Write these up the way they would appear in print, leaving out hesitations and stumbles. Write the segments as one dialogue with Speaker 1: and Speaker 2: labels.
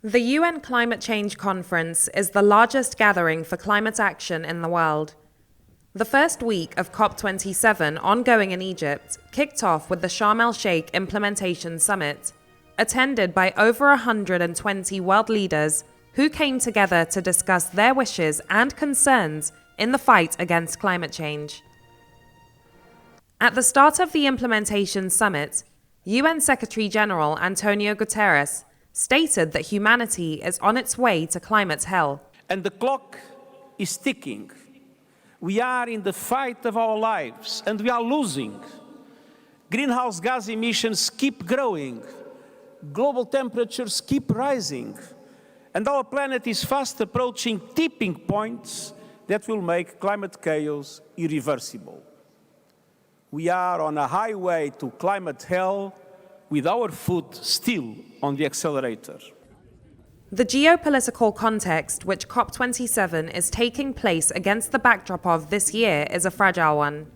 Speaker 1: The UN Climate Change Conference is the largest gathering for climate action in the world. The first week of COP27, ongoing in Egypt, kicked off with the Sharm el-Sheikh Implementation Summit, attended by over 120 world leaders who came together to discuss their wishes and concerns in the fight against climate change. At the start of the Implementation Summit, UN Secretary-General Antonio Guterres stated that humanity is on its way to climate hell.
Speaker 2: And the clock is ticking. We are in the fight of our lives, and we are losing. Greenhouse gas emissions keep growing. Global temperatures keep rising. And our planet is fast approaching tipping points that will make climate chaos irreversible. We are on a highway to climate hell with our foot still on the accelerator.
Speaker 1: The geopolitical context which COP27 is taking place against the backdrop of this year is a fragile one.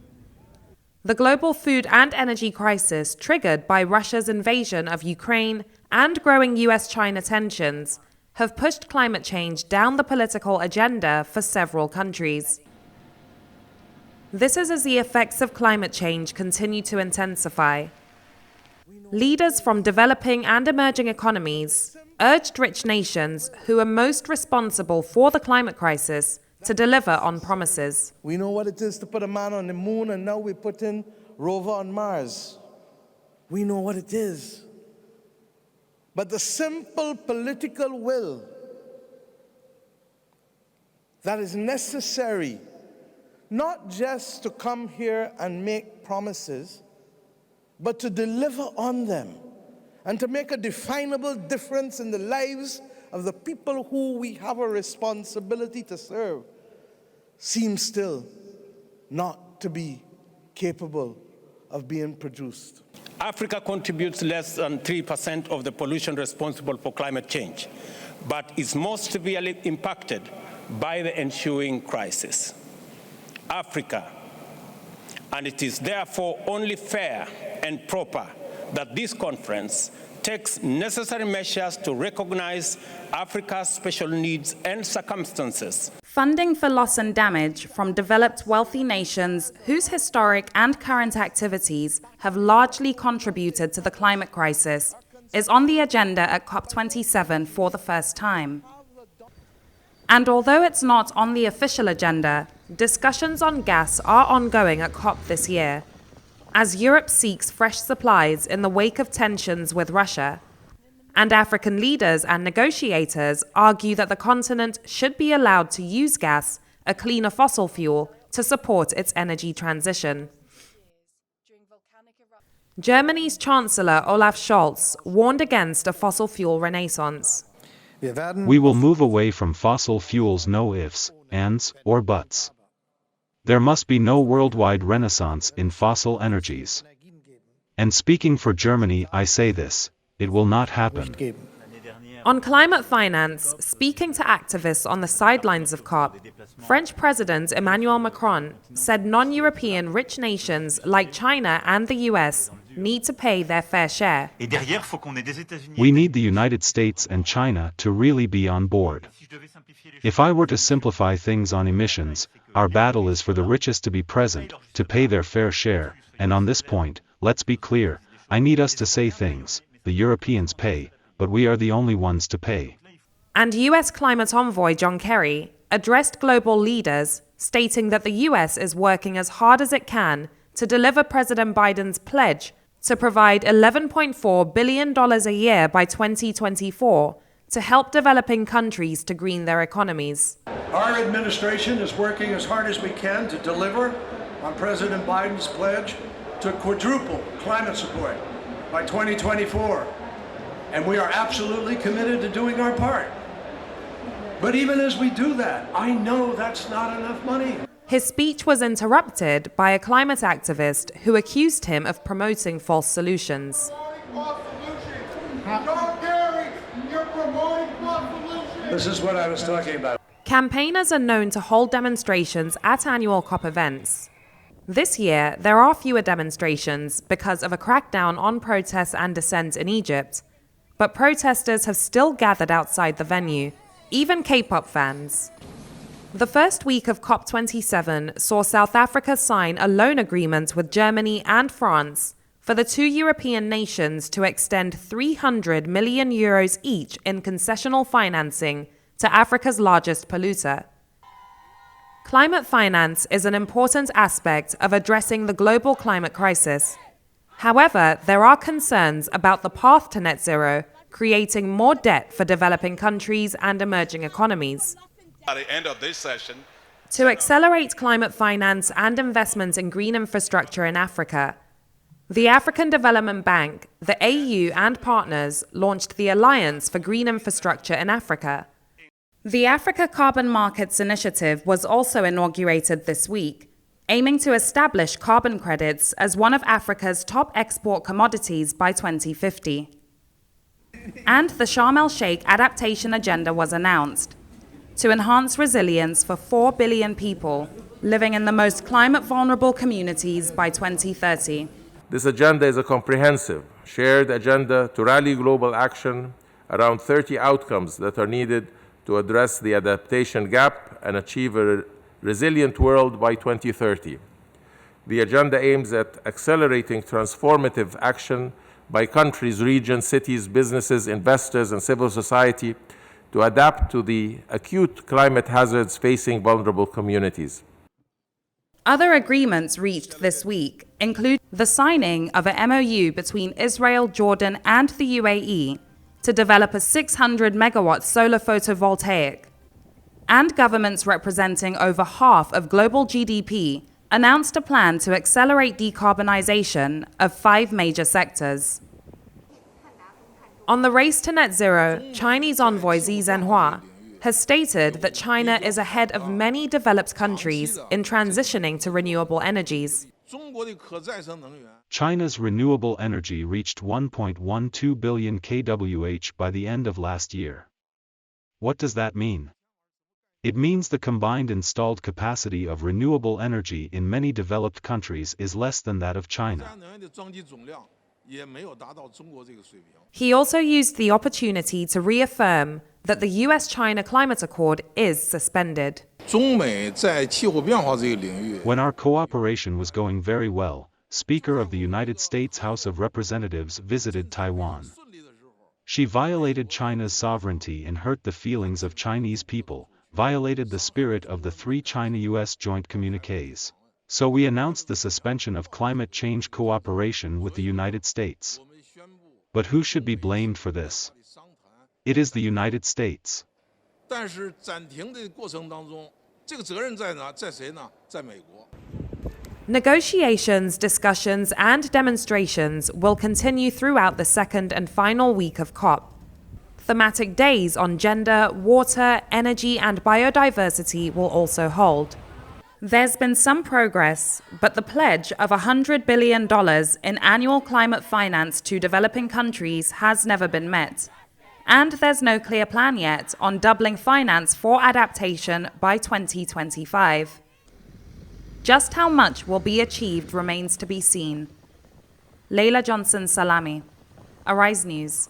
Speaker 1: The global food and energy crisis triggered by Russia's invasion of Ukraine and growing US-China tensions have pushed climate change down the political agenda for several countries. This is as the effects of climate change continue to intensify. Leaders from developing and emerging economies urged rich nations who are most responsible for the climate crisis to deliver on promises.
Speaker 3: We know what it is to put a man on the moon, and now we put in rover on Mars. We know what it is. But the simple political will that is necessary, not just to come here and make promises, but to deliver on them and to make a definable difference in the lives of the people who we have a responsibility to serve, seems still not to be capable of being produced.
Speaker 4: Africa contributes less than 3% of the pollution responsible for climate change, but is most severely impacted by the ensuing crisis. Africa, and it is therefore only fair and proper that this conference takes necessary measures to recognize Africa's special needs and circumstances.
Speaker 1: Funding for loss and damage from developed wealthy nations whose historic and current activities have largely contributed to the climate crisis is on the agenda at COP27 for the first time. And although it's not on the official agenda, discussions on gas are ongoing at COP this year, as Europe seeks fresh supplies in the wake of tensions with Russia, and African leaders and negotiators argue that the continent should be allowed to use gas, a cleaner fossil fuel, to support its energy transition. Germany's Chancellor Olaf Scholz warned against a fossil fuel renaissance.
Speaker 5: We will move away from fossil fuels, no ifs, ands, or buts. There must be no worldwide renaissance in fossil energies. And speaking for Germany, I say this: it will not happen.
Speaker 1: On climate finance, speaking to activists on the sidelines of COP, French President Emmanuel Macron said non-European rich nations like China and the US need to pay their fair share.
Speaker 5: We need the United States and China to really be on board. If I were to simplify things on emissions, our battle is for the richest to be present, to pay their fair share, and on this point, let's be clear, I need us to say things: the Europeans pay, but we are the only ones to pay.
Speaker 1: And US climate envoy John Kerry addressed global leaders, stating that the US is working as hard as it can to deliver President Biden's pledge to provide $11.4 billion a year by 2024 to help developing countries to green their economies.
Speaker 6: Our administration is working as hard as we can to deliver on President Biden's pledge to quadruple climate support by 2024. And we are absolutely committed to doing our part. But even as we do that, I know that's not enough money.
Speaker 1: His speech was interrupted by a climate activist who accused him of promoting false solutions.
Speaker 6: This is what I was talking about.
Speaker 1: Campaigners are known to hold demonstrations at annual COP events. This year, there are fewer demonstrations because of a crackdown on protests and dissent in Egypt, but protesters have still gathered outside the venue, even K-pop fans. The first week of COP27 saw South Africa sign a loan agreement with Germany and France for the two European nations to extend €300 million each in concessional financing to Africa's largest polluter. Climate finance is an important aspect of addressing the global climate crisis. However, there are concerns about the path to net zero, creating more debt for developing countries and emerging economies.
Speaker 7: At the end of this session,
Speaker 1: to accelerate climate finance and investment in green infrastructure in Africa, the African Development Bank, the AU and partners launched the Alliance for Green Infrastructure in Africa. The Africa Carbon Markets Initiative was also inaugurated this week, aiming to establish carbon credits as one of Africa's top export commodities by 2050. And the Sharm el-Sheikh Adaptation Agenda was announced to enhance resilience for 4 billion people living in the most climate-vulnerable communities by 2030.
Speaker 8: This agenda is a comprehensive, shared agenda to rally global action around 30 outcomes that are needed to address the adaptation gap and achieve a resilient world by 2030. The agenda aims at accelerating transformative action by countries, regions, cities, businesses, investors, and civil society to adapt to the acute climate hazards facing vulnerable communities.
Speaker 1: Other agreements reached this week include the signing of an MOU between Israel, Jordan, and the UAE to develop a 600-megawatt solar photovoltaic, and governments representing over half of global GDP announced a plan to accelerate decarbonization of 5 major sectors. On the race to net zero, Chinese envoy Xi Zhenhua has stated that China is ahead of many developed countries in transitioning to renewable energies.
Speaker 5: China's renewable energy reached 1.12 billion kWh by the end of last year. What does that mean? It means the combined installed capacity of renewable energy in many developed countries is less than that of China.
Speaker 1: He also used the opportunity to reaffirm that the US-China climate accord is suspended.
Speaker 5: When our cooperation was going very well, Speaker of the United States House of Representatives visited Taiwan. She violated China's sovereignty and hurt the feelings of Chinese people, violated the spirit of the 3 China-US joint communiques. So we announced the suspension of climate change cooperation with the United States. But who should be blamed for this? It is the United States.
Speaker 1: Negotiations, discussions, and demonstrations will continue throughout the second and final week of COP. Thematic days on gender, water, energy, and biodiversity will also hold. There's been some progress, but the pledge of $100 billion in annual climate finance to developing countries has never been met. And there's no clear plan yet on doubling finance for adaptation by 2025. Just how much will be achieved remains to be seen. Leila Johnson Salami, Arise News.